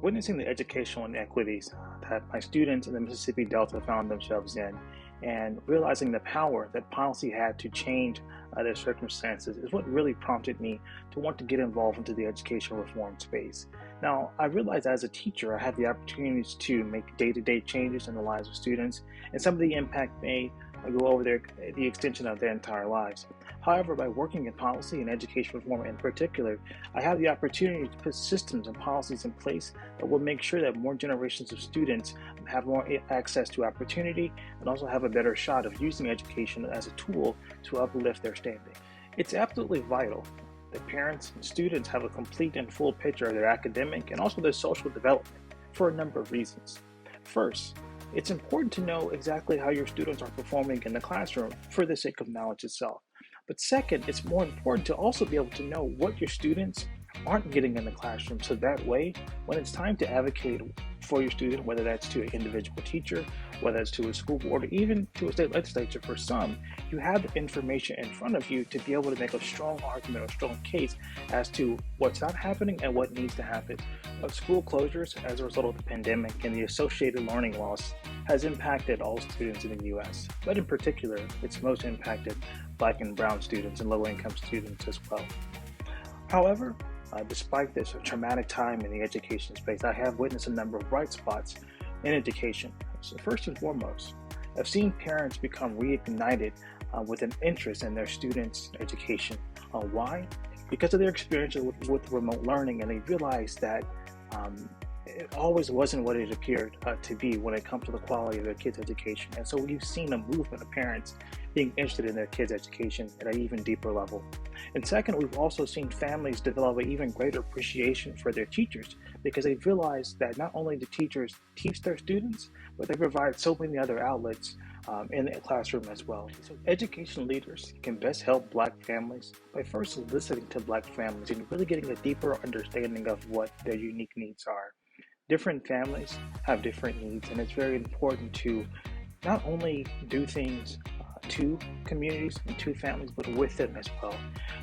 Witnessing the educational inequities that my students in the Mississippi Delta found themselves in, and realizing the power that policy had to change their circumstances is what really prompted me to want to get involved into the education reform space. Now, I realized as a teacher, I had the opportunities to make day-to-day changes in the lives of students, and some of the impact may go over the extension of their entire lives. However, by working in policy and education reform in particular, I have the opportunity to put systems and policies in place that will make sure that more generations of students have more access to opportunity and also have a better shot of using education as a tool to uplift their standing. It's absolutely vital that parents and students have a complete and full picture of their academic and also their social development for a number of reasons. First, it's important to know exactly how your students are performing in the classroom for the sake of knowledge itself. But second, it's more important to also be able to know what your students aren't getting in the classroom, so that way, when it's time to advocate for your student, whether that's to an individual teacher, whether it's to a school board, or even to a state legislature for some, you have the information in front of you to be able to make a strong argument or strong case as to what's not happening and what needs to happen. School closures as a result of the pandemic and the associated learning loss has impacted all students in the U.S., but in particular, it's most impacted Black and Brown students and low-income students as well. However, despite this traumatic time in the education space, I have witnessed a number of bright spots in education. So first and foremost, I've seen parents become reignited with an interest in their students' education. Why? Because of their experiences with remote learning, and they realized that it always wasn't what it appeared to be when it comes to the quality of their kids' education. And so we've seen a movement of parents being interested in their kids' education at an even deeper level. And second, we've also seen families develop an even greater appreciation for their teachers because they've realized that not only do teachers teach their students, but they provide so many other outlets in the classroom as well. So education leaders can best help Black families by first listening to Black families and really getting a deeper understanding of what their unique needs are. Different families have different needs, and it's very important to not only do things to communities and to families, but with them as well.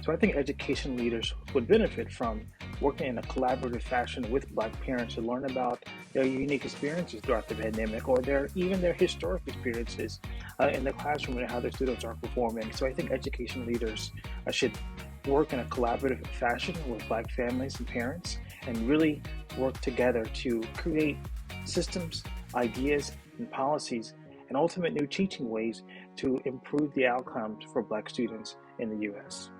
So I think education leaders would benefit from working in a collaborative fashion with Black parents to learn about their unique experiences throughout the pandemic, or even their historic experiences in the classroom and how their students are performing. So I think education leaders should work in a collaborative fashion with Black families and parents and really work together to create systems, ideas, and policies and ultimate new teaching ways to improve the outcomes for Black students in the U.S.